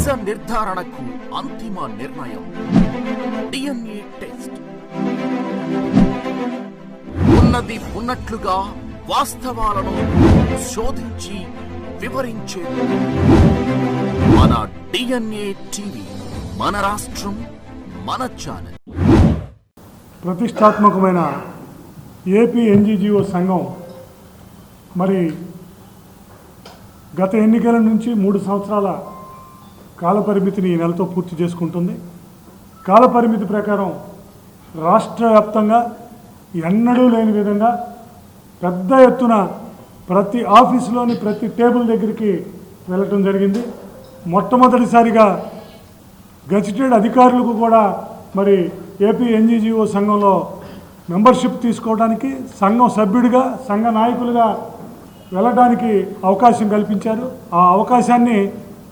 నిజ నిర్ధారణకు అంతిమ నిర్ణయం DNA టెస్ట్. ఉన్నది ఉన్నట్లుగా వాస్తవాలను శోధించి వివరించేది మన DNA టీవీ. మన రాష్ట్రం, మన ఛానల్. ప్రతిష్టాత్మకమైన ఏపీ NGO సంఘం మరి గత ఎన్నికల నుంచి 3 సంవత్సరాల కాలపరిమితిని ఈ నెలతో పూర్తి చేసుకుంటుంది. కాలపరిమితి ప్రకారం రాష్ట్ర వ్యాప్తంగా ఎన్నడూ లేని విధంగా పెద్ద ఎత్తున ప్రతి ఆఫీసులోని ప్రతి టేబుల్ దగ్గరికి వెళ్ళటం జరిగింది. మొట్టమొదటిసారిగా గెజిటెడ్ అధికారులకు కూడా మరి ఏపీ NGO సంఘంలో మెంబర్షిప్ తీసుకోవడానికి, సంఘం సభ్యుడిగా, సంఘ నాయకులుగా వెళ్ళడానికి అవకాశం కల్పించారు. ఆ అవకాశాన్ని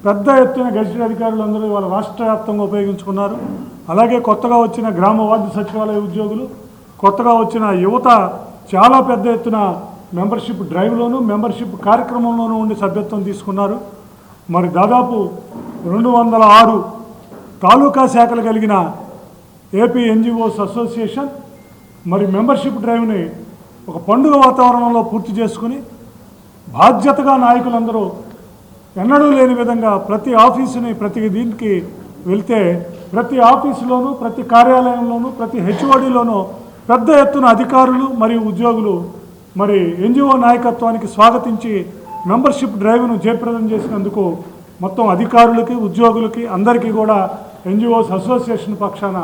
పెద్ద ఎత్తున గెజిటెడ్ అధికారులందరూ వాళ్ళ రాష్ట్ర వ్యాప్తంగా ఉపయోగించుకున్నారు. అలాగే కొత్తగా వచ్చిన గ్రామ వార్డు సచివాలయ ఉద్యోగులు, కొత్తగా వచ్చిన యువత చాలా పెద్ద ఎత్తున మెంబర్షిప్ డ్రైవ్లోనూ మెంబర్షిప్ కార్యక్రమంలోనూ ఉండి సభ్యత్వం తీసుకున్నారు. మరి దాదాపు 206 తాలూకా శాఖలు కలిగిన ఏపీ NGOs అసోసియేషన్ మరి మెంబర్షిప్ డ్రైవ్ని ఒక పండుగ వాతావరణంలో పూర్తి చేసుకుని బాధ్యతగా నాయకులందరూ ఎన్నడూ లేని విధంగా ప్రతి ఆఫీసుని ప్రతి దీనికి వెళ్తే ప్రతి ఆఫీసులోనూ, ప్రతి కార్యాలయంలోనూ, ప్రతి HODలోనూ పెద్ద ఎత్తున అధికారులు మరియు ఉద్యోగులు మరి NGO నాయకత్వానికి స్వాగతించి మెంబర్షిప్ డ్రైవ్ను జయప్రదం చేసినందుకు మొత్తం అధికారులకి, ఉద్యోగులకి అందరికీ కూడా NGOs అసోసియేషన్ పక్షాన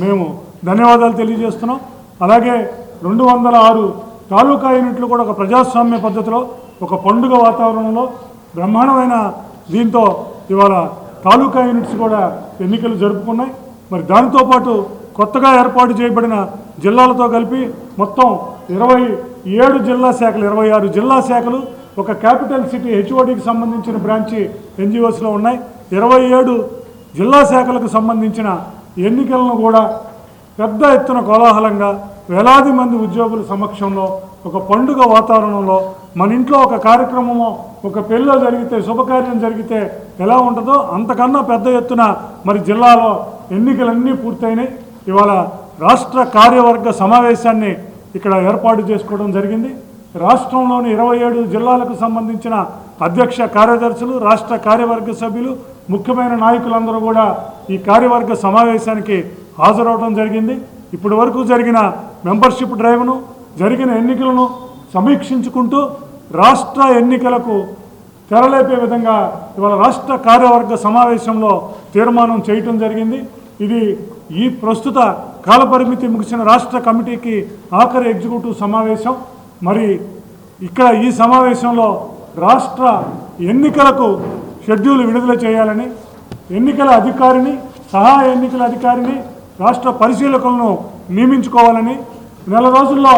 మేము ధన్యవాదాలు తెలియజేస్తున్నాం. అలాగే 206 తాలూకా యూనిట్లు కూడా ఒక ప్రజాస్వామ్య పద్ధతిలో ఒక పండుగ వాతావరణంలో బ్రహ్మాండమైన దీంతో ఇవాళ తాలూకా యూనిట్స్ కూడా ఎన్నికలు జరుపుకున్నాయి. మరి దానితో పాటు కొత్తగా ఏర్పాటు చేయబడిన జిల్లాలతో కలిపి మొత్తం 27 జిల్లా శాఖలు, 26 జిల్లా శాఖలు, ఒక క్యాపిటల్ సిటీ HODకి సంబంధించిన బ్రాంచి NGOsలో ఉన్నాయి. 27 జిల్లా శాఖలకు సంబంధించిన ఎన్నికలను కూడా పెద్ద ఎత్తున కోలాహలంగా వేలాది మంది ఉద్యోగుల సమక్షంలో ఒక పండుగ వాతావరణంలో మన ఇంట్లో ఒక కార్యక్రమమో, ఒక పెళ్ళో జరిగితే, శుభకార్యం జరిగితే ఎలా ఉంటుందో అంతకన్నా పెద్ద ఎత్తున మరి జిల్లాలో ఎన్నికలన్నీ పూర్తయినాయి. ఇవాళ రాష్ట్ర కార్యవర్గ సమావేశాన్ని ఇక్కడ ఏర్పాటు చేసుకోవడం జరిగింది. రాష్ట్రంలోని 27 జిల్లాలకు సంబంధించిన అధ్యక్ష కార్యదర్శులు, రాష్ట్ర కార్యవర్గ సభ్యులు, ముఖ్యమైన నాయకులందరూ కూడా ఈ కార్యవర్గ సమావేశానికి హాజరవడం జరిగింది. ఇప్పటి వరకు జరిగిన మెంబర్షిప్ డ్రైవ్ను, జరిగిన ఎన్నికలను సమీక్షించుకుంటూ రాష్ట్ర ఎన్నికలకు తెరలేపే విధంగా ఇవాళ రాష్ట్ర కార్యవర్గ సమావేశంలో తీర్మానం చేయటం జరిగింది. ఇది ఈ ప్రస్తుత కాలపరిమితి ముగిసిన రాష్ట్ర కమిటీకి ఆఖరి ఎగ్జిక్యూటివ్ సమావేశం. మరి ఇక్కడ ఈ సమావేశంలో రాష్ట్ర ఎన్నికలకు షెడ్యూల్ విడుదల చేయాలని, ఎన్నికల అధికారిని, సహాయ ఎన్నికల అధికారిని, రాష్ట్ర పరిశీలకులను నియమించుకోవాలని, నెల రోజుల్లో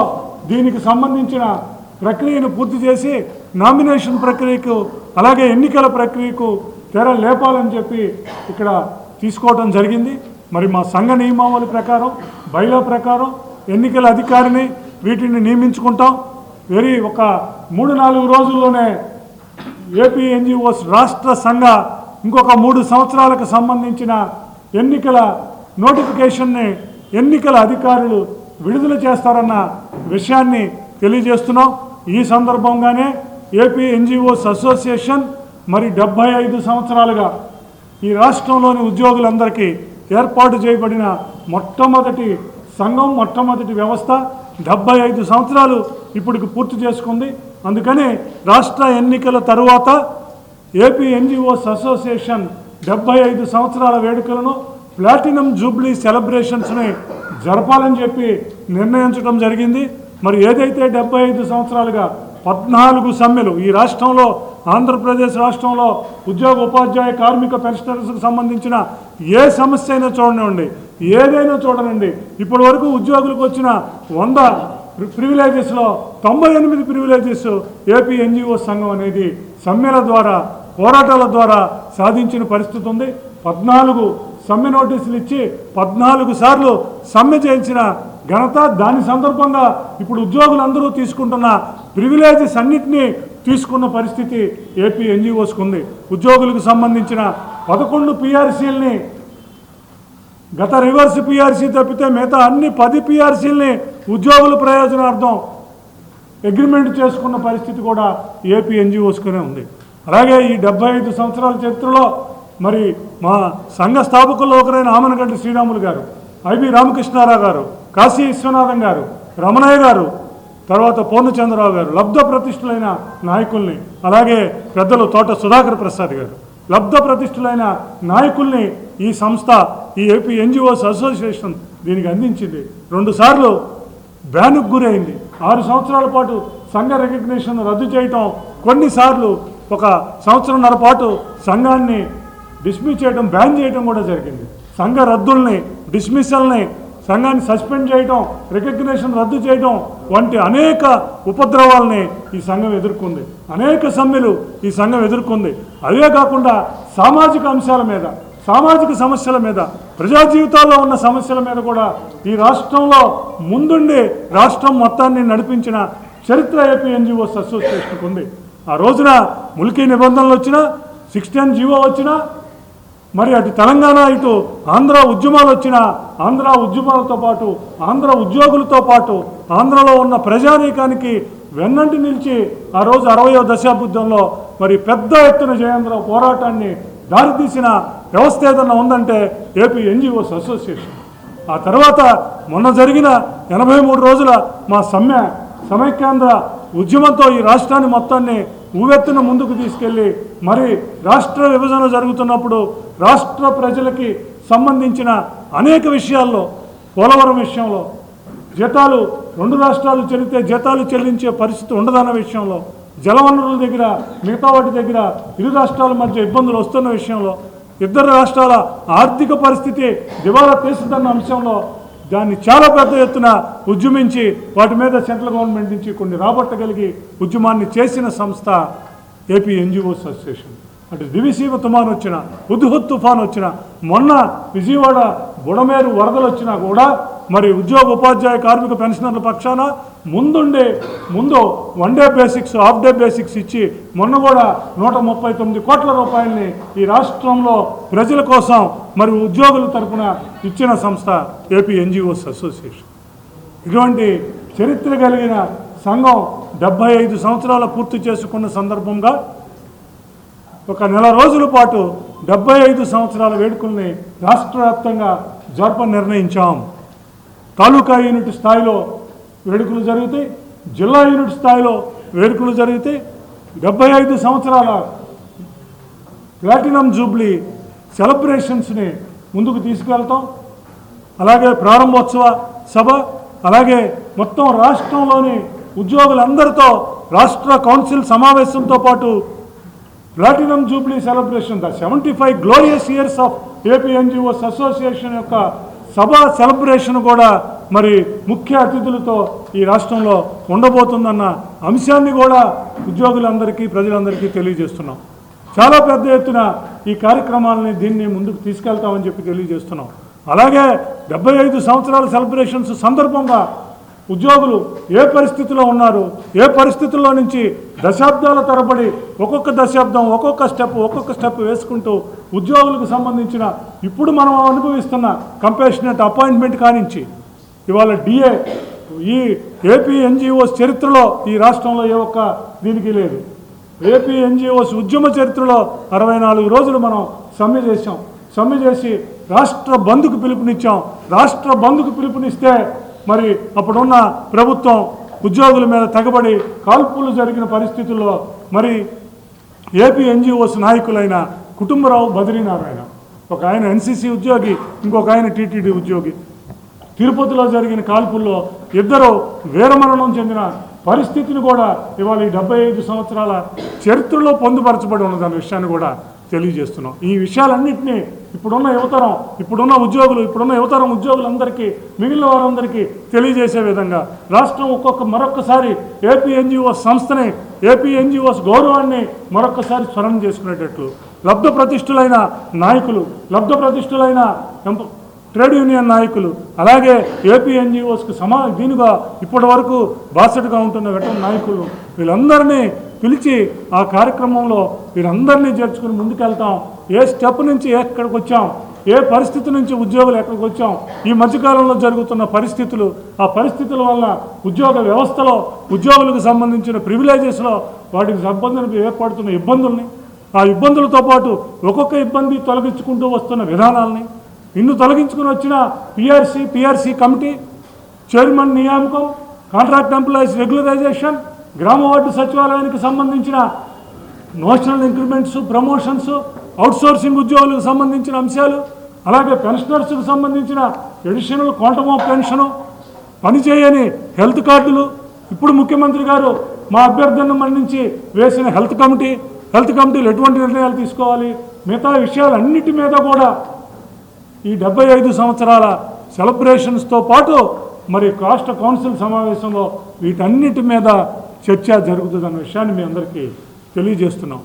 దీనికి సంబంధించిన ప్రక్రియను పూర్తి చేసి నామినేషన్ ప్రక్రియకు అలాగే ఎన్నికల ప్రక్రియకు తెర లేపాలని చెప్పి ఇక్కడ తీసుకోవడం జరిగింది. మరి మా సంఘ నియమావళి ప్రకారం, బైలా ప్రకారం ఎన్నికల అధికారిని వీటిని నియమించుకుంటాం. ఒక 3-4 రోజుల్లోనే ఏపీ NGOs రాష్ట్ర సంఘ ఇంకొక 3 సంవత్సరాలకు సంబంధించిన ఎన్నికల నోటిఫికేషన్ని ఎన్నికల అధికారులు విడుదల చేస్తారన్న విషయాన్ని తెలియజేస్తున్నాం. ఈ సందర్భంగానే ఏపీ NGOs అసోసియేషన్ మరి 75 సంవత్సరాలుగా ఈ రాష్ట్రంలోని ఉద్యోగులందరికీ ఏర్పాటు చేయబడిన మొట్టమొదటి సంఘం, మొట్టమొదటి వ్యవస్థ 75 సంవత్సరాలు ఇప్పటికి పూర్తి చేసుకుంది. అందుకని రాష్ట్ర ఎన్నికల తరువాత ఏపీ NGOs అసోసియేషన్ 75 సంవత్సరాల వేడుకలను, ప్లాటినం జూబ్లీ సెలబ్రేషన్స్ని జరపాలని చెప్పి నిర్ణయించడం జరిగింది. మరి ఏదైతే 75 సంవత్సరాలుగా 14 సమ్మెలు ఈ రాష్ట్రంలో, ఆంధ్రప్రదేశ్ రాష్ట్రంలో ఉద్యోగ, ఉపాధ్యాయ, కార్మిక, పెన్షనర్స్కి సంబంధించిన ఏ సమస్య అయినా చూడనివ్వండి, ఏదైనా చూడనండి, ఇప్పటి వరకు ఉద్యోగులకు వచ్చిన 100 ప్రివిలేజెస్లో 98 ప్రివిలేజెస్ ఏపీ NGOs సంఘం అనేది సమ్మెల ద్వారా, పోరాటాల ద్వారా సాధించిన పరిస్థితి ఉంది. 14 సమ్మె నోటీసులు ఇచ్చి 14 సార్లు సమ్మె చేయించిన ఘనత, దాని సందర్భంగా ఇప్పుడు ఉద్యోగులందరూ తీసుకుంటున్న ప్రివిలేజెస్ అన్నింటినీ తీసుకున్న పరిస్థితి ఏపీ NGOస్కు ఉంది. ఉద్యోగులకు సంబంధించిన 11 పిఆర్సీలని గత రివర్స్ పిఆర్సీ తప్పితే మిగతా అన్ని 10 పిఆర్సీలని ఉద్యోగుల ప్రయోజనార్థం అగ్రిమెంట్ చేసుకున్న పరిస్థితి కూడా ఏపీ ఎన్జిఓస్కునే ఉంది. అలాగే ఈ 75 సంవత్సరాల చరిత్రలో మరి మా సంఘ స్థాపకుల్లో ఒకరైన ఆమనగడ్డ శ్రీరాములు గారు, ఐబి రామకృష్ణారావు గారు, కాశీ విశ్వనాథం గారు, రమణయ్య గారు, తర్వాత పూర్ణచంద్రరావు గారు లబ్ధ ప్రతిష్ఠులైన నాయకుల్ని, అలాగే పెద్దలు తోట సుధాకర్ ప్రసాద్ గారు లబ్ధ ప్రతిష్ఠులైన నాయకుల్ని ఈ సంస్థ, ఈ ఏపీ ఎన్జిఓస్ అసోసియేషన్ దీనికి అందించింది. 2 సార్లు బ్యానుకు గురైంది. 6 సంవత్సరాల పాటు సంఘ రికగ్నిషన్ రద్దు చేయటం, కొన్నిసార్లు 1 సంవత్సరంన్నర పాటు సంఘాన్ని డిస్మిస్ చేయడం, బ్యాన్ చేయడం కూడా జరిగింది. సంఘ రద్దుల్ని, డిస్మిసల్ని, సంఘాన్ని సస్పెండ్ చేయడం, రికగ్నిషన్ రద్దు చేయడం వంటి అనేక ఉపద్రవాల్ని ఈ సంఘం ఎదుర్కొంది. అనేక సమ్మెలు ఈ సంఘం ఎదుర్కొంది. అవే కాకుండా సామాజిక అంశాల మీద, సామాజిక సమస్యల మీద, ప్రజా జీవితాల్లో ఉన్న సమస్యల మీద కూడా ఈ రాష్ట్రంలో ముందుండి రాష్ట్రం మొత్తాన్ని నడిపించిన చరిత్ర ఏపీ ఎన్జిఓస్ అసోసియేషన్కు ఉంది. ఆ రోజున ముల్కీ నిబంధనలు వచ్చినా, 610 జీవో వచ్చినా, మరి అటు తెలంగాణ ఇటు ఆంధ్ర ఉద్యమాలు వచ్చినా, ఆంధ్ర ఉద్యమాలతో పాటు ఆంధ్ర ఉద్యోగులతో పాటు ఆంధ్రలో ఉన్న ప్రజానీకానికి వెన్నంటి నిలిచి ఆ రోజు 60వ దశాబ్దంలో మరి పెద్ద ఎత్తున జయేంద్ర పోరాటాన్ని దారితీసిన వ్యవస్థ ఏదన్నా ఉందంటే ఏపీ ఎన్జిఓస్ అసోసియేషన్. ఆ తర్వాత మొన్న జరిగిన 83 రోజుల మా సమైక్యాంధ్ర ఉద్యమంతో ఈ రాష్ట్రాన్ని మొత్తాన్ని ఊవెత్తున ముందుకు తీసుకెళ్ళి మరి రాష్ట్ర విభజన జరుగుతున్నప్పుడు రాష్ట్ర ప్రజలకి సంబంధించిన అనేక విషయాల్లో, పోలవరం విషయంలో జీతాలు 2 రాష్ట్రాలు చెల్లితే జీతాలు చెల్లించే పరిస్థితి ఉండదన్న విషయంలో, జలవనరుల దగ్గర మిగతా వాటి దగ్గర ఇరు రాష్ట్రాల మధ్య ఇబ్బందులు వస్తున్న విషయంలో, 2 రాష్ట్రాల ఆర్థిక పరిస్థితి దివాలా తీస్తుందన్న అంశంలో దాన్ని చాలా పెద్ద ఎత్తున ఉద్యమించి వాటి మీద సెంట్రల్ గవర్నమెంట్ నుంచి కొన్ని రాబట్టగలిగి ఉద్యమాన్ని చేసిన సంస్థ ఏపీ ఎన్జిఓస్ అసోసియేషన్. అటు దివిసీమ తుఫాన్ వచ్చినా, హుద్హుద్ తుఫాన్ వచ్చినా, మొన్న విజయవాడ బుడమేరు వరదలు వచ్చినా కూడా మరి ఉద్యోగ ఉపాధ్యాయ కార్మిక పెన్షనర్ల పక్షాన ముందు 1 day basics, half day basics ఇచ్చి మొన్న కూడా 139 కోట్ల రూపాయలని ఈ రాష్ట్రంలో ప్రజల కోసం మరి ఉద్యోగుల తరఫున ఇచ్చిన సంస్థ ఏపీ ఎన్జిఓస్ అసోసియేషన్. ఇటువంటి చరిత్ర కలిగిన సంఘం 75 సంవత్సరాల పూర్తి చేసుకున్న సందర్భంగా 1 నెల రోజుల పాటు 75 సంవత్సరాల వేడుకల్ని రాష్ట్ర వ్యాప్తంగా జరప నిర్ణయించాం. తాలూకా యూనిట్ స్థాయిలో వేడుకలు జరుగుతాయి, జిల్లా యూనిట్ స్థాయిలో వేడుకలు జరుగుతాయి. 75 సంవత్సరాల ప్లాటినం జూబ్లీ సెలబ్రేషన్స్ని ముందుకు తీసుకెళ్తాం. అలాగే ప్రారంభోత్సవ సభ, అలాగే మొత్తం రాష్ట్రంలోని ఉద్యోగులందరితో రాష్ట్ర కౌన్సిల్ సమావేశంతో పాటు platinum Jubilee celebration, the 75 glorious years of AP NGOs association యొక్క సభ సెలబ్రేషన్ కూడా మరి ముఖ్య అతిథులతో ఈ రాష్ట్రంలో ఉండబోతుందన్న అంశాన్ని కూడా ఉద్యోగులందరికీ, ప్రజలందరికీ తెలియజేస్తున్నాం. చాలా పెద్ద ఎత్తున ఈ కార్యక్రమాలని దీన్ని ముందుకు తీసుకెళ్తామని చెప్పి తెలియజేస్తున్నాం. అలాగే 75 సంవత్సరాల సెలబ్రేషన్స్ సందర్భంగా ఉద్యోగులు ఏ పరిస్థితిలో ఉన్నారు, ఏ పరిస్థితుల్లో నుంచి దశాబ్దాల తరబడి ఒక్కొక్క దశాబ్దం, ఒక్కొక్క స్టెప్ వేసుకుంటూ ఉద్యోగులకు సంబంధించిన ఇప్పుడు మనం అనుభవిస్తున్న కంపాషనేట్ అపాయింట్మెంట్ కానించి ఇవాళ డిఏ, ఈ ఏపీ ఎన్జిఓస్ చరిత్రలో ఈ రాష్ట్రంలో ఏ ఒక్క దీనికి లేదు. ఏపీ ఎన్జిఓస్ ఉద్యమ చరిత్రలో 64 రోజులు మనం సమ్మె చేసాం. సమ్మె చేసి రాష్ట్ర బంద్కు పిలుపునిచ్చాం. రాష్ట్ర బంద్కు పిలుపునిస్తే మరి అప్పుడున్న ప్రభుత్వం ఉద్యోగుల మీద తెగబడి కాల్పులు జరిగిన పరిస్థితుల్లో మరి ఏపీ ఎన్జిఓస్ నాయకులైన కుటుంబరావు బద్రీనారాయణ, ఒక ఆయన ఎన్సీసీ ఉద్యోగి, ఇంకొక ఆయన టీటీడీ ఉద్యోగి, తిరుపతిలో జరిగిన కాల్పుల్లో 2 వీరమరణం చెందిన పరిస్థితిని కూడా ఇవాళ ఈ 75 సంవత్సరాల చరిత్రలో పొందుపరచబడి ఉన్నదన్న విషయాన్ని కూడా తెలియజేస్తున్నాం. ఈ విషయాలన్నింటినీ ఇప్పుడున్న యువతరం, ఇప్పుడున్న యువతరం ఉద్యోగులందరికీ, మిగిలిన వారందరికీ తెలియజేసే విధంగా రాష్ట్రం మరొక్కసారి ఏపీ ఎన్జిఓస్ సంస్థని, ఏపీ ఎన్జిఓస్ గౌరవాన్ని మరొక్కసారి స్మరణ చేసుకునేటట్లు లబ్ధ ప్రతిష్ఠులైన నాయకులు, లబ్ధ ప్రతిష్ఠులైన ట్రేడ్ యూనియన్ నాయకులు, అలాగే ఏపీ ఎన్జిఓస్కి దీనిగా ఇప్పటి వరకు బాసటగా ఉంటున్న వెటరన్ నాయకులు, వీళ్ళందరినీ పిలిచి ఆ కార్యక్రమంలో వీరందరినీ చేర్చుకుని ముందుకెళ్తాం. ఏ స్టెప్ నుంచి ఎక్కడికి వచ్చాం, ఏ పరిస్థితి నుంచి ఉద్యోగులు ఎక్కడికి వచ్చాం, ఈ మధ్యకాలంలో జరుగుతున్న పరిస్థితులు, ఆ పరిస్థితుల వల్ల ఉద్యోగ వ్యవస్థలో ఉద్యోగులకు సంబంధించిన ప్రివిలేజెస్లో వాటికి సంబంధించి ఏర్పడుతున్న ఇబ్బందుల్ని, ఆ ఇబ్బందులతో పాటు ఒక్కొక్క ఇబ్బంది తొలగించుకుంటూ వస్తున్న విధానాలని, ఇన్ను తొలగించుకుని వచ్చిన పిఆర్సీ కమిటీ చైర్మన్ నియామకం, కాంట్రాక్ట్ ఎంప్లాయీస్ రెగ్యులరైజేషన్, గ్రామ వార్డు సచివాలయానికి సంబంధించిన నోషనల్ ఇంక్రిమెంట్స్, ప్రమోషన్స్, అవుట్సోర్సింగ్ ఉద్యోగులకు సంబంధించిన అంశాలు, అలాగే పెన్షనర్స్కు సంబంధించిన ఎడిషనల్ క్వాంటమ్ ఆఫ్ పెన్షను, పనిచేయని హెల్త్ కార్డులు, ఇప్పుడు ముఖ్యమంత్రి గారు మా అభ్యర్థనను మన్నించి వేసిన హెల్త్ కమిటీలు ఎటువంటి నిర్ణయాలు తీసుకోవాలి, మిగతా విషయాలన్నిటి మీద కూడా ఈ 75 సంవత్సరాల సెలబ్రేషన్స్తో పాటు మరి రాష్ట్ర కౌన్సిల్ సమావేశంలో వీటన్నిటి మీద చర్చ జరుగుతుందన్న విషయాన్ని మీ అందరికీ తెలియజేస్తున్నాం.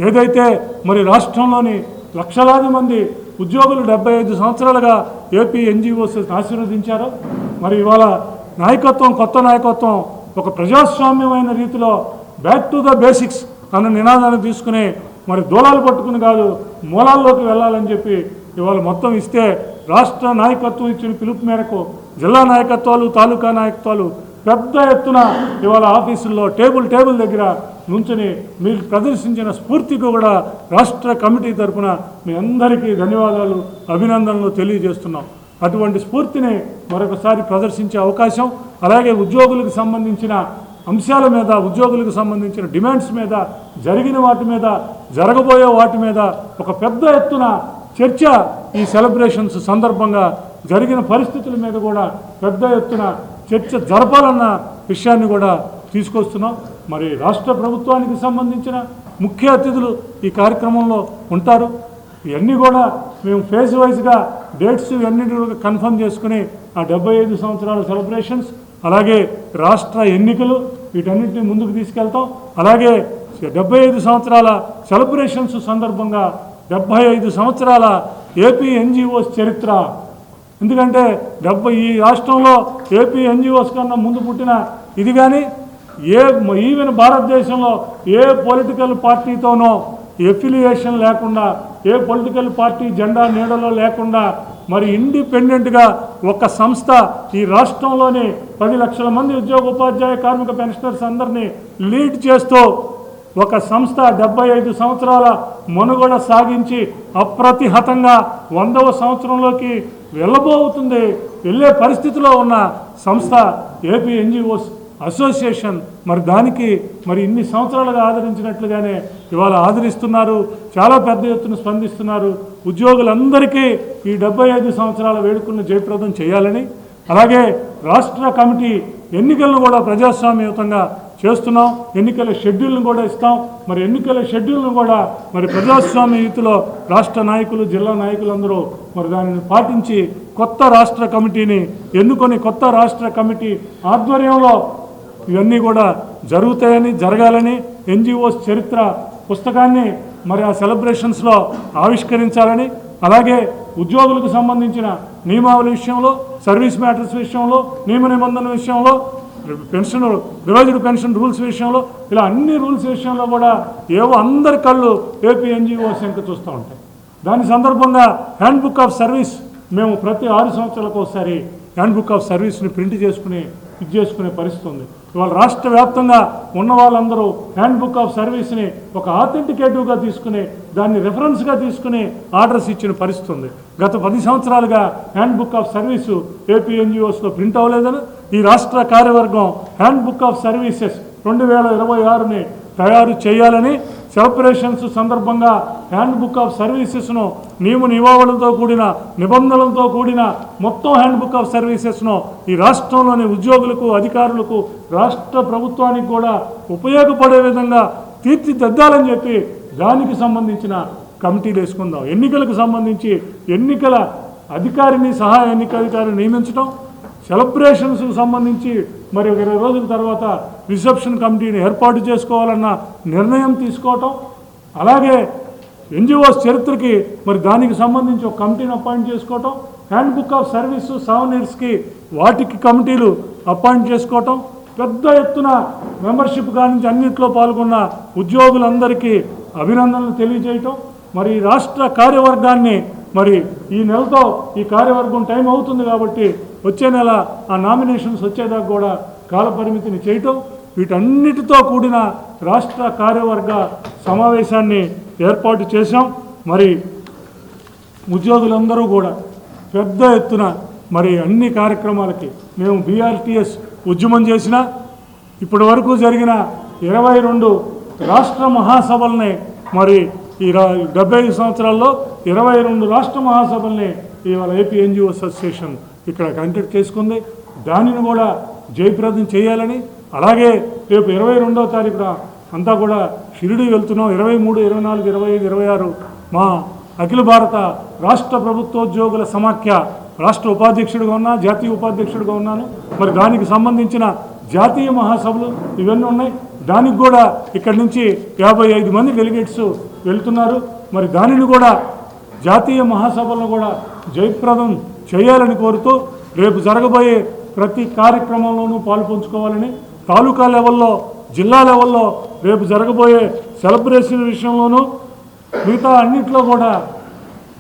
ఏదైతే మరి రాష్ట్రంలోని లక్షలాది మంది ఉద్యోగులు 75 సంవత్సరాలుగా ఏపీ ఎన్జిఓస్ ఆశీర్వదించారో, మరి ఇవాళ నాయకత్వం, కొత్త నాయకత్వం ఒక ప్రజాస్వామ్యమైన రీతిలో బ్యాక్ టు ద బేసిక్స్ అన్న నినాదాన్ని తీసుకుని మరి దూలాలు పట్టుకుని కాదు మూలాల్లోకి వెళ్ళాలని చెప్పి ఇవాళ మొత్తం ఇస్తే, రాష్ట్ర నాయకత్వం ఇచ్చిన పిలుపు మేరకు జిల్లా నాయకత్వాలు, తాలూకా నాయకత్వాలు పెద్ద ఎత్తున ఇవాళ ఆఫీసుల్లో టేబుల్ దగ్గర నుంచుని మీరు ప్రదర్శించిన స్ఫూర్తికి కూడా రాష్ట్ర కమిటీ తరఫున మీ అందరికీ ధన్యవాదాలు, అభినందనలు తెలియజేస్తున్నాం. అటువంటి స్ఫూర్తిని మరొకసారి ప్రదర్శించే అవకాశం, అలాగే ఉద్యోగులకు సంబంధించిన అంశాల మీద, ఉద్యోగులకు సంబంధించిన డిమాండ్స్ మీద, జరిగిన వాటి మీద, జరగబోయే వాటి మీద ఒక పెద్ద ఎత్తున చర్చ ఈ సెలబ్రేషన్స్ సందర్భంగా జరిగిన పరిస్థితుల మీద కూడా పెద్ద ఎత్తున చర్చ జరపాలన్న విషయాన్ని కూడా తీసుకొస్తున్నాం. మరి రాష్ట్ర ప్రభుత్వానికి సంబంధించిన ముఖ్య అతిథులు ఈ కార్యక్రమంలో ఉంటారు. ఇవన్నీ కూడా మేము ఫేజ్ వైజ్గా డేట్స్ ఇవన్నీ కన్ఫర్మ్ చేసుకుని ఆ 75 సంవత్సరాల సెలబ్రేషన్స్, అలాగే రాష్ట్ర ఎన్నికలు వీటన్నిటిని ముందుకు తీసుకెళ్తాం. అలాగే 75 సంవత్సరాల సెలబ్రేషన్స్ సందర్భంగా 75 సంవత్సరాల ఏపీ ఎన్జిఓస్ చరిత్ర, ఎందుకంటే ఈ రాష్ట్రంలో ఏపీ ఎన్జిఓస్ కన్నా ముందు పుట్టిన ఇది కానీ ఈవెన్ భారతదేశంలో ఏ పొలిటికల్ పార్టీతోనో ఎఫిలియేషన్ లేకుండా, ఏ పొలిటికల్ పార్టీ జెండా నీడలో లేకుండా మరి ఇండిపెండెంట్గా ఒక సంస్థ ఈ రాష్ట్రంలోని 10 లక్షల మంది ఉద్యోగ, ఉపాధ్యాయ, కార్మిక, పెన్షనర్స్ అందరినీ లీడ్ చేస్తూ ఒక సంస్థ 75 సంవత్సరాల మనుగడ సాగించి అప్రతిహతంగా 100వ సంవత్సరంలోకి వెళ్ళే పరిస్థితిలో ఉన్న సంస్థ ఏపీ ఎన్జిఓస్ అసోసియేషన్. మరి దానికి మరి ఇన్ని సంవత్సరాలుగా ఆదరించినట్లుగానే ఇవాళ ఆదరిస్తున్నారు, చాలా పెద్ద ఎత్తున స్పందిస్తున్నారు. ఉద్యోగులందరికీ ఈ 75 సంవత్సరాల వేడుకలను జయప్రదం చేయాలని, అలాగే రాష్ట్ర కమిటీ ఎన్నికలను కూడా ప్రజాస్వామ్యయుతంగా చేస్తున్నాం. ఎన్నికల షెడ్యూల్ను కూడా ఇస్తాం. మరి ఎన్నికల షెడ్యూల్ను కూడా మరి ప్రజాస్వామ్యయుతిలో రాష్ట్ర నాయకులు, జిల్లా నాయకులందరూ మరి దానిని పాటించి కొత్త రాష్ట్ర కమిటీని ఎన్నుకొని, కొత్త రాష్ట్ర కమిటీ ఆధ్వర్యంలో ఇవన్నీ కూడా జరగాలని, ఎన్జిఓస్ చరిత్ర పుస్తకాన్ని మరి ఆ సెలబ్రేషన్స్లో ఆవిష్కరించాలని, అలాగే ఉద్యోగులకు సంబంధించిన నియమావళి విషయంలో, సర్వీస్ మ్యాటర్స్ విషయంలో, నియమ నిబంధన విషయంలో, పెన్షన్, రివైజ్డ్ పెన్షన్ రూల్స్ విషయంలో, ఇలా అన్ని రూల్స్ విషయంలో కూడా ఏవో అందరి కళ్ళు ఏపీ ఎన్జిఓస్ ఇంకా చూస్తూ ఉంటాయి. దాని సందర్భంగా హ్యాండ్ బుక్ ఆఫ్ సర్వీస్ మేము ప్రతి 6 సంవత్సరాలకు ఒకసారి హ్యాండ్ బుక్ ఆఫ్ సర్వీస్ని ప్రింట్ చేసుకునే పరిస్థితి ఉంది. ఇవాళ రాష్ట్ర వ్యాప్తంగా ఉన్న వాళ్ళందరూ హ్యాండ్ బుక్ ఆఫ్ సర్వీస్ని ఒక ఆథెంటికేటివ్గా తీసుకుని, దాన్ని రెఫరెన్స్గా తీసుకుని ఆర్డర్స్ ఇచ్చిన పరిస్థితి ఉంది. గత 10 సంవత్సరాలుగా handbook of service AP ఎన్జిఓస్లో ప్రింట్ అవ్వలేదని ఈ రాష్ట్ర కార్యవర్గం హ్యాండ్ బుక్ ఆఫ్ సర్వీసెస్ 2026ని తయారు చేయాలని, సెలబ్రేషన్స్ సందర్భంగా హ్యాండ్ బుక్ ఆఫ్ సర్వీసెస్ను నియమ నియమావళితో కూడిన, నిబంధనలతో కూడిన మొత్తం హ్యాండ్ బుక్ ఆఫ్ సర్వీసెస్ను ఈ రాష్ట్రంలోని ఉద్యోగులకు, అధికారులకు, రాష్ట్ర ప్రభుత్వానికి కూడా ఉపయోగపడే విధంగా తీర్చిదిద్దాలని చెప్పి దానికి సంబంధించిన కమిటీలు వేసుకుందాం. ఎన్నికలకు సంబంధించి ఎన్నికల అధికారిని, సహాయ ఎన్నికల అధికారిని నియమించడం, సెలబ్రేషన్స్కు సంబంధించి మరి 20 రోజుల తర్వాత రిసెప్షన్ కమిటీని ఏర్పాటు చేసుకోవాలన్న నిర్ణయం తీసుకోవటం, అలాగే ఎన్జిఓస్ చరిత్రకి మరి దానికి సంబంధించి ఒక కమిటీని అపాయింట్ చేసుకోవటం, హ్యాండ్ బుక్ ఆఫ్ సర్వీసు 7 ఇయర్స్కి వాటికి కమిటీలు అపాయింట్ చేసుకోవటం, పెద్ద ఎత్తున మెంబర్షిప్ కానించి అన్నింటిలో పాల్గొన్న ఉద్యోగులందరికీ అభినందనలు తెలియజేయటం, మరి రాష్ట్ర కార్యవర్గాన్ని మరి ఈ నెలతో ఈ కార్యవర్గం టైం అవుతుంది కాబట్టి వచ్చే నెల ఆ నామినేషన్స్ వచ్చేదాకా కూడా కాలపరిమితిని చేయటం, వీటన్నిటితో కూడిన రాష్ట్ర కార్యవర్గ సమావేశాన్ని ఏర్పాటు చేశాం. మరి ఉద్యోగులందరూ కూడా పెద్ద ఎత్తున మరి అన్ని కార్యక్రమాలకి మేము BRTS ఉద్యమం చేసిన ఇప్పటి వరకు జరిగిన 22 రాష్ట్ర మహాసభల్ని మరి ఈ 75 సంవత్సరాల్లో 22 రాష్ట్ర మహాసభల్ని ఇవాళ ఏపీ NGOs అసోసియేషన్ ఇక్కడ కండక్ట్ చేసుకుంది. దానిని కూడా జయప్రదం చేయాలని, అలాగే రేపు 22వ తారీఖున అంతా కూడా షిరిడి వెళ్తున్నాం. 23, 24, 25, 26 మా అఖిల భారత రాష్ట్ర ప్రభుత్వోద్యోగుల సమాఖ్య రాష్ట్ర ఉపాధ్యక్షుడిగా ఉన్నా, జాతీయ ఉపాధ్యక్షుడిగా ఉన్నాను. మరి దానికి సంబంధించిన జాతీయ మహాసభలు ఇవన్నీ ఉన్నాయి. దానికి కూడా ఇక్కడి నుంచి 55 మంది డెలిగేట్స్ వెళ్తున్నారు. మరి దానిని కూడా జాతీయ మహాసభలను కూడా జయప్రదం చేయాలని కోరుతూ రేపు జరగబోయే ప్రతి కార్యక్రమంలోనూ పాల్పంచుకోవాలని, తాలూకా లెవెల్లో, జిల్లా లెవెల్లో రేపు జరగబోయే సెలబ్రేషన్ విషయంలోనూ మిగతా అన్నింటిలో కూడా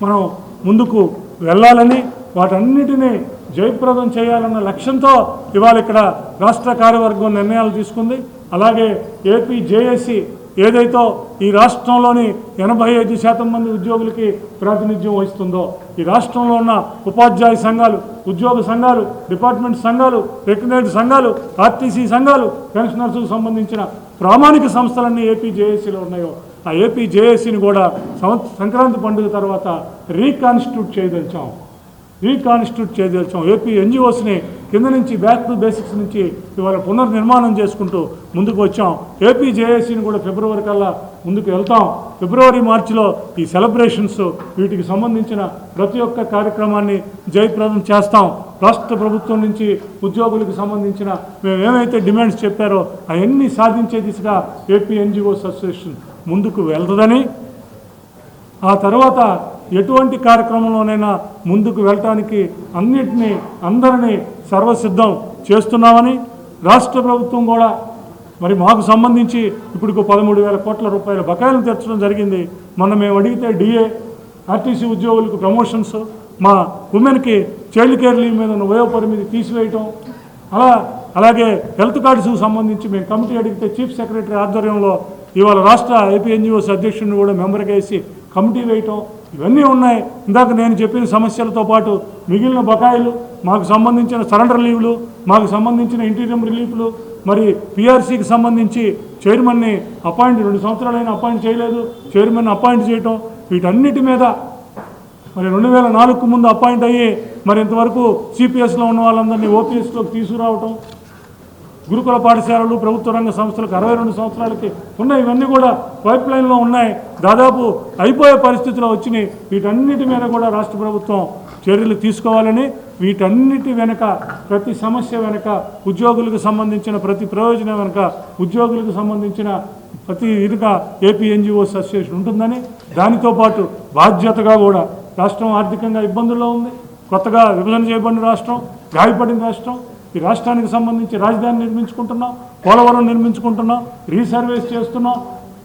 మనం ముందుకు వెళ్ళాలని, వాటన్నిటినీ జయప్రదం చేయాలన్న లక్ష్యంతో ఇవాళ ఇక్కడ రాష్ట్ర కార్యవర్గం నిర్ణయాలు తీసుకుంది. అలాగే ఏపీ జేఏసీ ఏదైతే ఈ రాష్ట్రంలోని 85% మంది ఉద్యోగులకి ప్రాతినిధ్యం వహిస్తుందో, ఈ రాష్ట్రంలో ఉన్న ఉపాధ్యాయ సంఘాలు, ఉద్యోగ సంఘాలు, డిపార్ట్మెంట్ సంఘాలు, రికగ్నైజ్డ్ సంఘాలు, ఆర్టీసీ సంఘాలు, పెన్షనర్స్కు సంబంధించిన ప్రామాణిక సంస్థలన్నీ ఏపీ జేఏసీలో ఉన్నాయో ఆ ఏపీ జేఏసీని కూడా సంక్రాంతి పండుగ తర్వాత రీకాన్స్టిట్యూట్ చేయదలిచాం. ఏపీ NGOsని కింద నుంచి బ్యాక్ టు బేసిక్స్ నుంచి ఇవాళ పునర్నిర్మాణం చేసుకుంటూ ముందుకు వచ్చాం. ఏపీ జేఏసీని కూడా ఫిబ్రవరి కల్లా ముందుకు వెళ్తాం. ఫిబ్రవరి, మార్చిలో ఈ సెలబ్రేషన్స్, వీటికి సంబంధించిన ప్రతి ఒక్క కార్యక్రమాన్ని జయప్రదం చేస్తాం. రాష్ట్ర ప్రభుత్వం నుంచి ఉద్యోగులకు సంబంధించిన మేము ఏమైతే డిమాండ్స్ చెప్పారో అవన్నీ సాధించే దిశగా ఏపీ NGOs అసోసియేషన్ ముందుకు వెళ్తుందని, ఆ తర్వాత ఎటువంటి కార్యక్రమంలోనైనా ముందుకు వెళ్ళటానికి అందరినీ సర్వసిద్ధం చేస్తున్నామని, రాష్ట్ర ప్రభుత్వం కూడా మరి మాకు సంబంధించి ఇప్పుడు 13,000 కోట్ల రూపాయల బకాయిలను తీర్చడం జరిగింది. మొన్న మేము అడిగితే DA, ఆర్టీసీ ఉద్యోగులకు ప్రమోషన్స్, మా ఉమెన్కి చైల్డ్ కేర్ లీవ్ మీద ఉన్న వయో పరిమితి తీసివేయటం, అలాగే హెల్త్ కార్డ్స్కు సంబంధించి మేము కమిటీ అడిగితే చీఫ్ సెక్రటరీ ఆధ్వర్యంలో ఇవాళ రాష్ట్ర ఏపీ NGOs అధ్యక్షుడిని కూడా మెంబర్గా వేసి కమిటీ వేయటం, ఇవన్నీ ఉన్నాయి. ఇందాక నేను చెప్పిన సమస్యలతో పాటు మిగిలిన బకాయిలు, మాకు సంబంధించిన సరెండర్ లీవ్లు, మాకు సంబంధించిన ఇంటీరియం రిలీఫ్లు, మరి PRCకి సంబంధించి చైర్మన్ని 2 సంవత్సరాలైనా అపాయింట్ చేయలేదు, చైర్మన్ అపాయింట్ చేయటం, వీటన్నిటి మీద మరి 2004కు ముందు అపాయింట్ అయ్యి మరి ఇంతవరకు CPSలో ఉన్న వాళ్ళందరినీ OPSలోకి తీసుకురావటం, గురుకుల పాఠశాలలు, ప్రభుత్వ రంగ సంస్థలకు 62 సంవత్సరాలకి ఉన్నాయి. ఇవన్నీ కూడా పైప్ లైన్లో ఉన్నాయి, దాదాపు అయిపోయే పరిస్థితిలో వచ్చినాయి. వీటన్నిటి మీద కూడా రాష్ట్ర ప్రభుత్వం చర్యలు తీసుకోవాలని, వీటన్నిటి వెనుక, ప్రతి సమస్య వెనుక, ఉద్యోగులకు సంబంధించిన ప్రతి ప్రయోజనం వెనుక, ఉద్యోగులకు సంబంధించిన ప్రతి ఇదిగా ఏపీ NGOs అసోసియేషన్ ఉంటుందని, దానితో పాటు బాధ్యతగా కూడా రాష్ట్రం ఆర్థికంగా ఇబ్బందుల్లో ఉంది. కొత్తగా విభజన చేయబడిన రాష్ట్రం, గాయపడిన రాష్ట్రం, ఈ రాష్ట్రానికి సంబంధించి రాజధాని నిర్మించుకుంటున్నాం, పోలవరం నిర్మించుకుంటున్నాం, రీసర్వేస్ చేస్తున్నాం,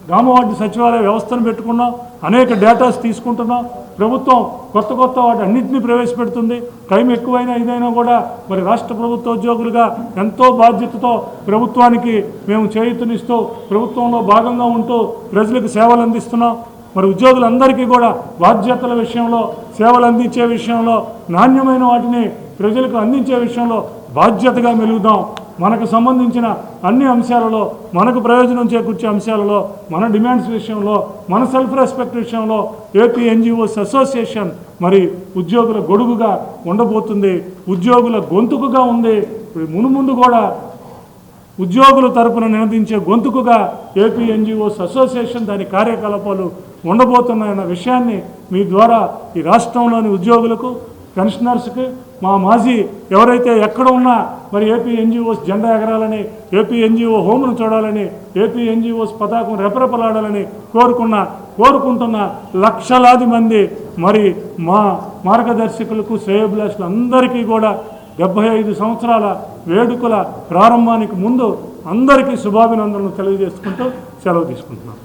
గ్రామవార్డు సచివాలయ వ్యవస్థను పెట్టుకున్నాం, అనేక డేటాస్ తీసుకుంటున్నాం. ప్రభుత్వం కొత్త వాటి అన్నింటినీ ప్రవేశపెడుతుంది. టైం ఎక్కువైనా ఇదైనా కూడా మరి రాష్ట్ర ప్రభుత్వ ఉద్యోగులుగా ఎంతో బాధ్యతతో ప్రభుత్వానికి మేము చేయూతనిస్తూ ప్రభుత్వంలో భాగంగా ఉంటూ ప్రజలకు సేవలు అందిస్తున్నాం. మరి ఉద్యోగులందరికీ కూడా బాధ్యతల విషయంలో, సేవలు అందించే విషయంలో, నాణ్యమైన వాటిని ప్రజలకు అందించే విషయంలో బాధ్యతగా మెలుగుదాం. మనకు సంబంధించిన అన్ని అంశాలలో, మనకు ప్రయోజనం చేకూర్చే అంశాలలో, మన డిమాండ్స్ విషయంలో, మన సెల్ఫ్ రెస్పెక్ట్ విషయంలో ఏపీ NGOs అసోసియేషన్ మరి ఉద్యోగుల గొడుగుగా ఉండబోతుంది, ఉద్యోగుల గొంతుకుగా ఉంది. మునుముందు కూడా ఉద్యోగుల తరపున నినదించే గొంతుకుగా ఏపీ NGOs అసోసియేషన్ దాని కార్యకలాపాలు ఉండబోతున్నాయన్న విషయాన్ని మీ ద్వారా ఈ రాష్ట్రంలోని ఉద్యోగులకు, పెన్షనర్స్కి, మా మాజీ ఎవరైతే ఎక్కడ ఉన్నా మరి ఏపీ NGOs జెండా ఎగరాలని, ఏపీ NGO హోమ్ను చూడాలని, ఏపీ NGOs పతాకం రెపరెపలాడాలని కోరుకుంటున్న లక్షలాది మంది మరి మా మార్గదర్శకులకు, శ్రేయోభిలాషులు అందరికీ కూడా 75 సంవత్సరాల వేడుకల ప్రారంభానికి ముందు అందరికీ శుభాభినందనలు తెలియజేసుకుంటూ సెలవు తీసుకుంటున్నాను.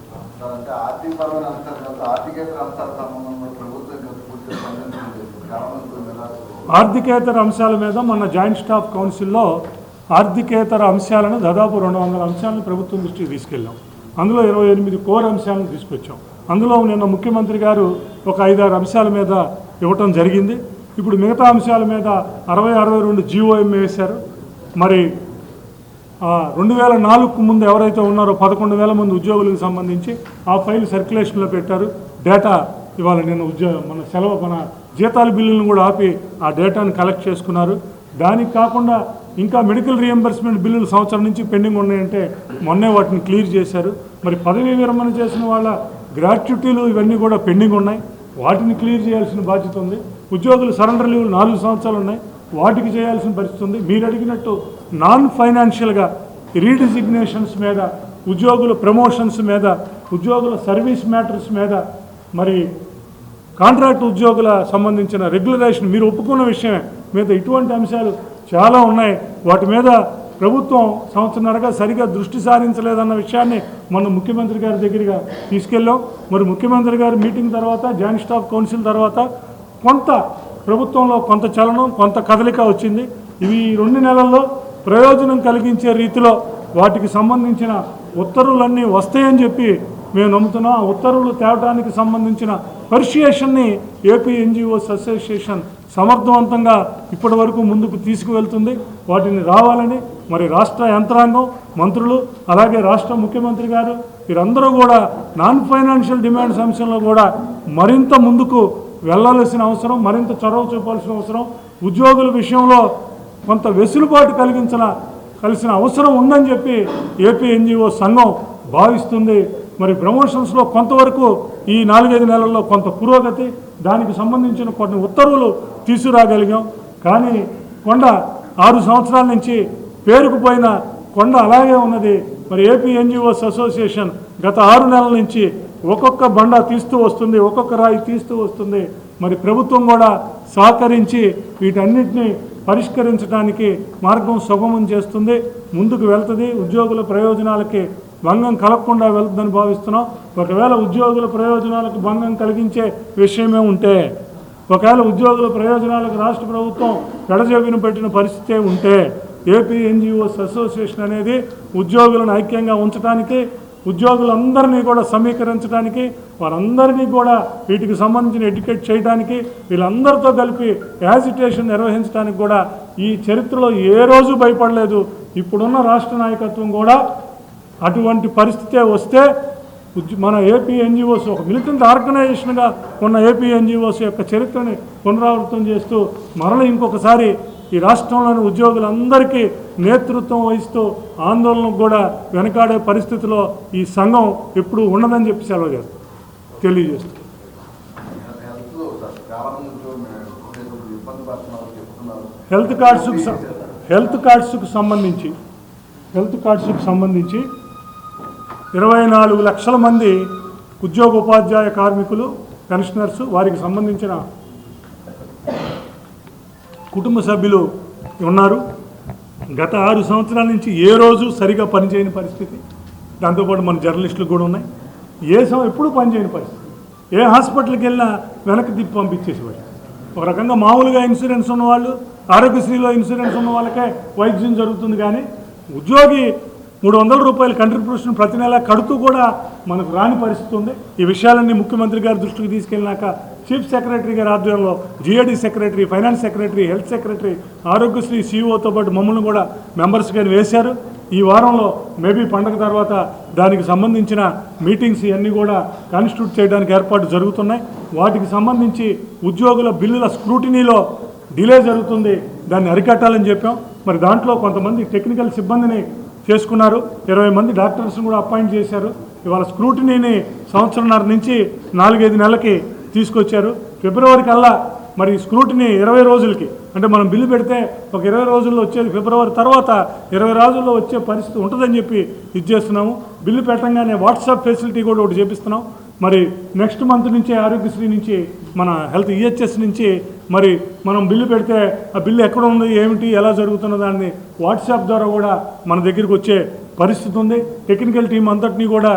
ఆర్థికేతర అంశాల మీద మన జాయింట్ స్టాఫ్ కౌన్సిల్లో ఆర్థికేతర అంశాలను దాదాపు 200 అంశాలను ప్రభుత్వం దృష్టికి తీసుకెళ్ళాం. అందులో 28 కోర్ అంశాలను తీసుకొచ్చాం. అందులో నిన్న ముఖ్యమంత్రి గారు ఒక 5-6 అంశాల మీద ఇవ్వటం జరిగింది. ఇప్పుడు మిగతా అంశాల మీద 60-62 జీఓఎం వేశారు. మరి 2004కు ముందు ఎవరైతే ఉన్నారో 11,000 మంది ఉద్యోగులకు సంబంధించి ఆ ఫైల్ సర్క్యులేషన్లో పెట్టారు. డేటా ఇవాళ నేను మన జీతాల బిల్లులను కూడా ఆపి ఆ డేటాను కలెక్ట్ చేసుకున్నారు. దానికి కాకుండా ఇంకా మెడికల్ రియంబర్స్మెంట్ బిల్లులు సంవత్సరం నుంచి పెండింగ్ ఉన్నాయంటే మొన్నే వాటిని క్లియర్ చేశారు. మరి పదవీ విరమణ చేసిన వాళ్ళ గ్రాట్యుటీలు ఇవన్నీ కూడా పెండింగ్ ఉన్నాయి. వాటిని క్లియర్ చేయాల్సిన బాధ్యత ఉంది. ఉద్యోగులు సరెండర్ లీవ్లు 4 సంవత్సరాలు ఉన్నాయి, వాటికి చేయాల్సిన పరిస్థితి ఉంది. మీరు అడిగినట్టు నాన్ ఫైనాన్షియల్గా రీడిజిగ్నేషన్స్ మీద, ఉద్యోగుల ప్రమోషన్స్ మీద, ఉద్యోగుల సర్వీస్ మ్యాటర్స్ మీద, మరి కాంట్రాక్ట్ ఉద్యోగుల సంబంధించిన రెగ్యులరేషన్ మీరు ఒప్పుకున్న విషయమే మీద ఇటువంటి అంశాలు చాలా ఉన్నాయి. వాటి మీద ప్రభుత్వం సంవత్సరన్నరగా సరిగా దృష్టి సారించలేదన్న విషయాన్ని మన ముఖ్యమంత్రి గారి దగ్గరగా తీసుకెళ్ళాం. మరి ముఖ్యమంత్రి గారి మీటింగ్ తర్వాత, జాయింట్ స్టాఫ్ కౌన్సిల్ తర్వాత కొంత ప్రభుత్వంలో కొంత చలనం, కొంత కదలిక వచ్చింది. ఇవి 2 నెలల్లో ప్రయోజనం కలిగించే రీతిలో వాటికి సంబంధించిన ఉత్తర్వులన్నీ వస్తాయని చెప్పి మేము నమ్ముతున్నాం. ఆ ఉత్తర్వులు తేవడానికి సంబంధించిన పర్సుయేషన్ని ఏపీ ఎన్జిఓస్ అసోసియేషన్ సమర్థవంతంగా ఇప్పటి వరకు ముందుకు తీసుకువెళ్తుంది. వాటిని రావాలని మరి రాష్ట్ర యంత్రాంగం, మంత్రులు, అలాగే రాష్ట్ర ముఖ్యమంత్రి గారు వీరందరూ కూడా నాన్ ఫైనాన్షియల్ డిమాండ్స్ అంశంలో కూడా మరింత ముందుకు వెళ్ళాల్సిన అవసరం, మరింత చొరవ చూపాల్సిన అవసరం, ఉద్యోగుల విషయంలో కొంత వెసులుబాటు కలిసిన అవసరం ఉందని చెప్పి ఏపీ ఎన్జిఓ సంఘం భావిస్తుంది. మరి ప్రమోషన్స్లో కొంతవరకు ఈ 4-5 నెలల్లో కొంత పురోగతి, దానికి సంబంధించిన కొన్ని ఉత్తర్వులు తీసుకురాగలిగాం. కానీ కొండ 6 సంవత్సరాల నుంచి పేరుకుపోయిన కొండ అలాగే ఉన్నది. మరి ఏపీ ఎన్జిఓస్ అసోసియేషన్ గత 6 నెలల నుంచి ఒక్కొక్క బండ తీస్తూ వస్తుంది, ఒక్కొక్క రాయి తీస్తూ వస్తుంది. మరి ప్రభుత్వం కూడా సహకరించి వీటన్నిటిని పరిష్కరించడానికి మార్గం సుగమం చేస్తుంది, ముందుకు వెళ్తుంది. ఉద్యోగుల ప్రయోజనాలకి భంగం కలగకుండా వెళ్తుందని భావిస్తున్నాం. ఒకవేళ ఉద్యోగుల ప్రయోజనాలకు భంగం కలిగించే విషయమే ఉంటే, ఒకవేళ ఉద్యోగుల ప్రయోజనాలకు రాష్ట్ర ప్రభుత్వం పెడజెవిన పెట్టిన పరిస్థితే ఉంటే, ఏపీ ఎన్జిఓస్ అసోసియేషన్ అనేది ఉద్యోగులను ఐక్యంగా ఉంచడానికి, ఉద్యోగులందరినీ కూడా సమీకరించడానికి, వారందరినీ కూడా వీటికి సంబంధించిన ఎడ్యుకేట్ చేయడానికి, వీళ్ళందరితో కలిపి యాజిటేషన్ నిర్వహించడానికి కూడా ఈ చరిత్రలో ఏ రోజు భయపడలేదు. ఇప్పుడున్న రాష్ట్ర నాయకత్వం కూడా అటువంటి పరిస్థితే వస్తే మన ఏపీ ఎన్జిఓస్ ఒక మిలిటెంట్ ఆర్గనైజేషన్గా ఉన్న ఏపీ ఎన్జిఓస్ యొక్క చరిత్రని పునరావృతం చేస్తూ మరలా ఇంకొకసారి ఈ రాష్ట్రంలోని ఉద్యోగులందరికీ నేతృత్వం వహిస్తూ ఆందోళనకు కూడా వెనకాడే పరిస్థితిలో ఈ సంఘం ఎప్పుడూ ఉండదని చెప్పి తెలియజేస్తుంది. హెల్త్ కార్డ్స్కు సంబంధించి 24 లక్షల మంది ఉద్యోగ ఉపాధ్యాయ కార్మికులు, పెన్షనర్స్, వారికి సంబంధించిన కుటుంబ సభ్యులు ఉన్నారు. గత 6 సంవత్సరాల నుంచి ఏ రోజు సరిగా పనిచేయని పరిస్థితి. దాంతోపాటు మన జర్నలిస్టులు కూడా ఉన్నాయి. ఎప్పుడు పనిచేయని పరిస్థితి. ఏ హాస్పిటల్కి వెళ్ళినా వెనక్కి తిప్పి పంపించేసేవారు. ఒక రకంగా మామూలుగా ఇన్సూరెన్స్ ఉన్నవాళ్ళు, ఆరోగ్యశ్రీలో ఇన్సూరెన్స్ ఉన్న వాళ్ళకే వైద్యం జరుగుతుంది. కానీ ఉద్యోగి 300 రూపాయల కంట్రిబ్యూషన్ ప్రతి నెల కడుతూ కూడా మనకు రాని పరిస్థితి ఉంది. ఈ విషయాలన్నీ ముఖ్యమంత్రి గారి దృష్టికి తీసుకెళ్ళినాక చీఫ్ సెక్రటరీ గారి ఆధ్వర్యంలో GAD secretary, finance secretary, health secretary, Aarogyasri సీఈఓతో పాటు మమ్మల్ని కూడా మెంబర్స్గా వేశారు. ఈ వారంలో మేబీ పండగ తర్వాత దానికి సంబంధించిన మీటింగ్స్ ఇవన్నీ కూడా కాన్స్టిట్యూట్ చేయడానికి ఏర్పాటు జరుగుతున్నాయి. వాటికి సంబంధించి ఉద్యోగుల బిల్లుల స్క్రూటినీలో డిలే జరుగుతుంది, దాన్ని అరికట్టాలని చెప్పాం. మరి దాంట్లో కొంతమంది టెక్నికల్ సిబ్బందిని చేసుకున్నారు, 20 మంది డాక్టర్స్ని కూడా అపాయింట్ చేశారు. ఇవాళ స్క్రూటినీని సంవత్సరంన్నర నుంచి 4-5 నెలలకి తీసుకొచ్చారు. ఫిబ్రవరి కల్లా మరి స్క్రూటినీ 20 రోజులకి, అంటే మనం బిల్లు పెడితే ఒక 20 రోజుల్లో వచ్చేది ఫిబ్రవరి తర్వాత 20 రోజుల్లో వచ్చే పరిస్థితి ఉంటుందని చెప్పి చేస్తున్నాము. బిల్లు పెట్టంగానే వాట్సాప్ ఫెసిలిటీ కూడా ఒకటి చేపిస్తున్నాం. మరి నెక్స్ట్ మంత్ నుంచే ఆరోగ్యశ్రీ నుంచి, మన హెల్త్ ఈహెచ్ఎస్ నుంచి మరి మనం బిల్లు పెడితే ఆ బిల్లు ఎక్కడ ఉంది, ఏమిటి, ఎలా జరుగుతున్న దాన్ని వాట్సాప్ ద్వారా కూడా మన దగ్గరికి వచ్చే పరిస్థితి ఉంది. టెక్నికల్ టీం అంతటినీ కూడా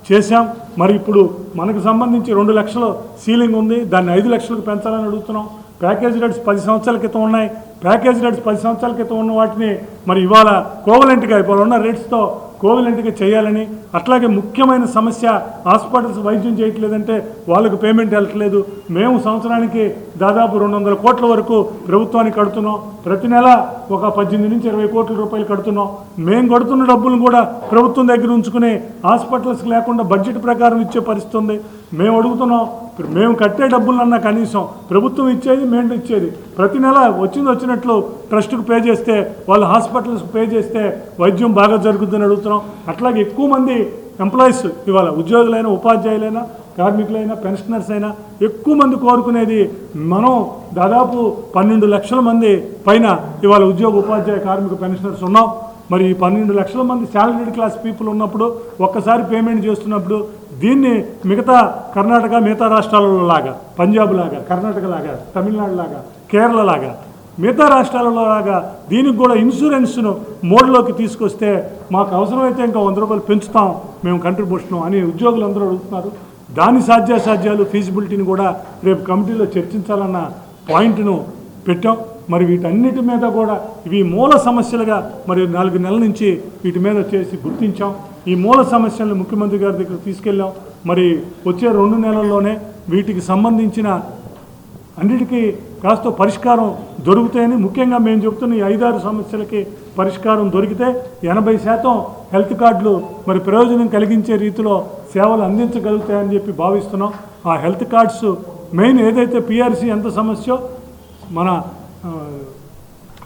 చేశాం. మరి ఇప్పుడు మనకు సంబంధించి 2 లక్షలు సీలింగ్ ఉంది, దాన్ని 5 లక్షలకు పెంచాలని అడుగుతున్నాం. ప్యాకేజ్ రేట్స్ 10 సంవత్సరాల క్రితం ఉన్నాయి. ప్యాకేజ్ రేట్స్ 10 సంవత్సరాల క్రితం ఉన్న వాటిని మరి ఇవాళ కోవలెంట్గా ఇప్పుడు ఉన్న రేట్స్తో కోవలెంట్గా చేయాలని, అట్లాగే ముఖ్యమైన సమస్య హాస్పిటల్స్ వైద్యం చేయట్లేదంటే వాళ్ళకు పేమెంట్ వెళ్ళట్లేదు. మేము సంవత్సరానికి దాదాపు 200 కోట్ల వరకు ప్రభుత్వానికి కడుతున్నాం. ప్రతి నెల ఒక 18 నుంచి 20 కోట్ల రూపాయలు కడుతున్నాం. మేము కడుతున్న డబ్బులను కూడా ప్రభుత్వం దగ్గర ఉంచుకుని హాస్పిటల్స్కి లేకుండా బడ్జెట్ ప్రకారం ఇచ్చే పరిస్థితి ఉంది. మేము అడుగుతున్నాం, మేము కట్టే డబ్బులన్నా కనీసం ప్రభుత్వం ఇచ్చేది మేము ఇచ్చేది ప్రతి నెల వచ్చినట్లు ట్రస్ట్కు పే చేస్తే, వాళ్ళు హాస్పిటల్స్కి పే చేస్తే వైద్యం బాగా జరుగుతుందని అడుగుతున్నాం. అట్లాగే ఎక్కువ మంది ఎంప్లాయీస్ ఇవాళ ఉద్యోగులైనా, ఉపాధ్యాయులైనా, కార్మికులైనా, పెన్షనర్స్ అయినా ఎక్కువ మంది కోరుకునేది, మనం దాదాపు 12 లక్షల మంది పైన ఇవాళ ఉద్యోగ, ఉపాధ్యాయ, కార్మిక, పెన్షనర్స్ ఉన్నాం. మరి ఈ 12 లక్షల మంది శాలరీడ్ క్లాస్ పీపుల్ ఉన్నప్పుడు ఒక్కసారి పేమెంట్ చేస్తున్నప్పుడు దీన్ని మిగతా కర్ణాటక, మిగతా రాష్ట్రాలలో లాగా, పంజాబ్ లాగా, కర్ణాటక లాగా, తమిళనాడు లాగా, కేరళ లాగా, మిగతా రాష్ట్రాలలో లాగా దీనికి కూడా ఇన్సూరెన్స్ను మోడ్లోకి తీసుకొస్తే మాకు అవసరమైతే ఇంకా 100 రూపాయలు పెంచుతాం మేము కంట్రిబ్యూషన్ అని ఉద్యోగులందరూ అడుగుతున్నారు. దాని సాధ్యాసాధ్యాలు, ఫీజిబిలిటీని కూడా రేపు కమిటీలో చర్చించాలన్న పాయింట్ను పెట్టాం. మరి వీటన్నిటి మీద కూడా ఇవి మూల సమస్యలుగా మరి 4 నెలల నుంచి వీటి మీద చేసి గుర్తించాం. ఈ మూల సమస్యలను ముఖ్యమంత్రి గారి దగ్గర తీసుకెళ్ళాం. మరి వచ్చే 2 నెలల్లోనే వీటికి సంబంధించిన అన్నిటికీ కాస్త పరిష్కారం దొరుకుతాయని, ముఖ్యంగా మేము చెప్తున్న ఈ 5-6 సమస్యలకి పరిష్కారం దొరికితే 80% హెల్త్ కార్డులు మరి ప్రయోజనం కలిగించే రీతిలో సేవలు అందించగలుగుతాయని చెప్పి భావిస్తున్నాం. ఆ హెల్త్ కార్డ్స్ మెయిన్ ఏదైతే పిఆర్సీ ఎంత సమస్యో, మన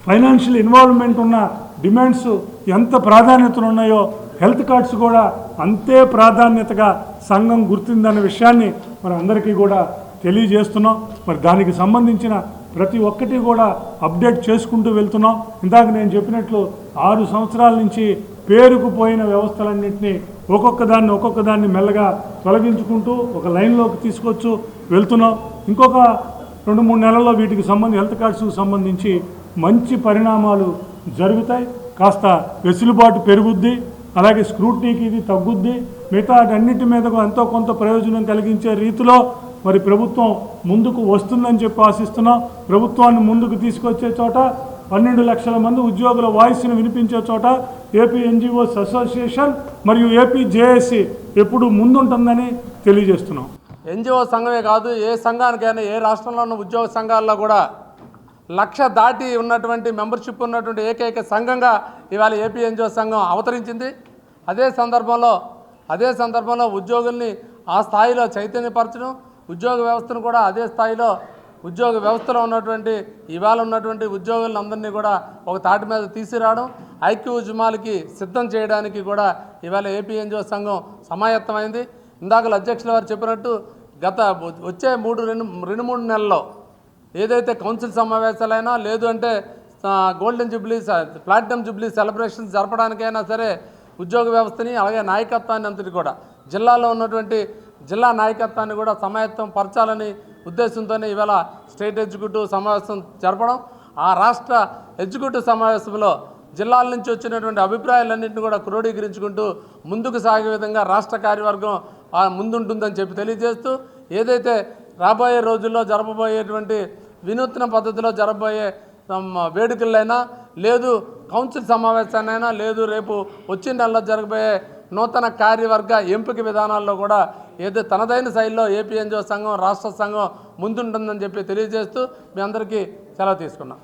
ఫైనాన్షియల్ ఇన్వాల్వ్మెంట్ ఉన్న డిమాండ్స్ ఎంత ప్రాధాన్యతలు ఉన్నాయో హెల్త్ కార్డ్స్ కూడా అంతే ప్రాధాన్యతగా సంఘం గుర్తిందన్న విషయాన్ని మన అందరికీ కూడా తెలియజేస్తున్నాం. మరి దానికి సంబంధించిన ప్రతి ఒక్కటి కూడా అప్డేట్ చేసుకుంటూ వెళ్తున్నాం. ఇందాక నేను చెప్పినట్లు 6 సంవత్సరాల నుంచి పేరుకుపోయిన వ్యవస్థలన్నింటినీ ఒక్కొక్క దాన్ని మెల్లగా తొలగించుకుంటూ ఒక లైన్లోకి తీసుకొచ్చు వెళ్తున్నాం. ఇంకొక 2-3 నెలల్లో వీటికి హెల్త్ కార్డ్స్కి సంబంధించి మంచి పరిణామాలు జరుగుతాయి. కాస్త వెసులుబాటు పెరుగుద్ది, అలాగే స్క్రూటినీకి ఇది తగ్గుద్ది. మిగతా అన్నిటి మీద ఎంతో కొంత ప్రయోజనం కలిగించే రీతిలో మరి ప్రభుత్వం ముందుకు వస్తుందని చెప్పి ఆశిస్తున్నాం. ప్రభుత్వాన్ని ముందుకు తీసుకొచ్చే చోట 12 లక్షల మంది ఉద్యోగుల వాయిస్ని వినిపించే చోట ఏపీ ఎన్జిఓస్ అసోసియేషన్ మరియు ఏపీ జేఏసీ ఎప్పుడు ముందుంటుందని తెలియజేస్తున్నాం. ఎన్జిఓ సంఘమే కాదు, ఏ సంఘానికైనా, ఏ రాష్ట్రంలో ఉన్న ఉద్యోగ సంఘాల్లో కూడా 1,00,000 దాటి ఉన్నటువంటి మెంబర్షిప్ ఉన్నటువంటి ఏకైక సంఘంగా ఇవాళ ఏపీ ఎన్జిఓ సంఘం అవతరించింది. అదే సందర్భంలో ఉద్యోగుల్ని ఆ స్థాయిలో చైతన్యపరచడం, ఉద్యోగ వ్యవస్థను కూడా అదే స్థాయిలో ఉద్యోగ వ్యవస్థలో ఉన్నటువంటి ఇవాళ ఉన్నటువంటి ఉద్యోగులందరినీ కూడా ఒక తాటి మీద తీసుకురావడం, ఐక్య ఉద్యమాలకి సిద్ధం చేయడానికి కూడా ఇవాళ ఏపీ ఎన్జిఓ సంఘం సమాయత్తమైంది. ఇందాక అధ్యక్షుల వారు చెప్పినట్టు వచ్చే 2-3 నెలల్లో ఏదైతే కౌన్సిల్ సమావేశాలైనా, లేదు అంటే golden jubilee, platinum jubilee celebrations జరపడానికైనా సరే ఉద్యోగ వ్యవస్థని, అలాగే నాయకత్వాన్ని అంతటి కూడా జిల్లాలో ఉన్నటువంటి జిల్లా నాయకత్వాన్ని కూడా సమాయత్తం పరచాలని ఉద్దేశంతోనే ఇవాళ స్టేట్ ఎగ్జిక్యూటివ్ సమావేశం జరపడం. ఆ రాష్ట్ర ఎగ్జిక్యూటివ్ సమావేశంలో జిల్లాల నుంచి వచ్చినటువంటి అభిప్రాయాలన్నింటినీ కూడా క్రోడీకరించుకుంటూ ముందుకు సాగే విధంగా రాష్ట్ర కార్యవర్గం ముందుంటుందని చెప్పి తెలియజేస్తూ, ఏదైతే రాబోయే రోజుల్లో జరపబోయేటువంటి వినూత్న పద్ధతిలో జరగబోయే వేడుకలైనా, లేదు కౌన్సిల్ సమావేశాన్నైనా, లేదు రేపు వచ్చిన నెలలో జరగబోయే నూతన కార్యవర్గ ఎంపిక విధానాల్లో కూడా ఏదో తనదైన శైలిలో ఏపీ ఎన్జిఓ సంఘం, రాష్ట్ర సంఘం ముందుంటుందని చెప్పి తెలియజేస్తూ మీ అందరికీ సెలవు తీసుకున్నాం.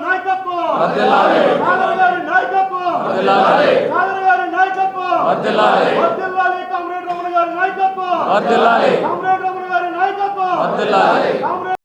నాయకత్వం వర్ధిల్లాలి. సాగర్ గారి నాయకత్వం వర్ధిల్లాలి. వర్ధిల్లాలి. కామ్రేడ్ రమణ గారి నాయకత్వం వర్ధిల్లాలి. కామ్రేడ్ రమణ గారి నాయకత్వం వర్ధిల్లాలి. కామ్రేడ్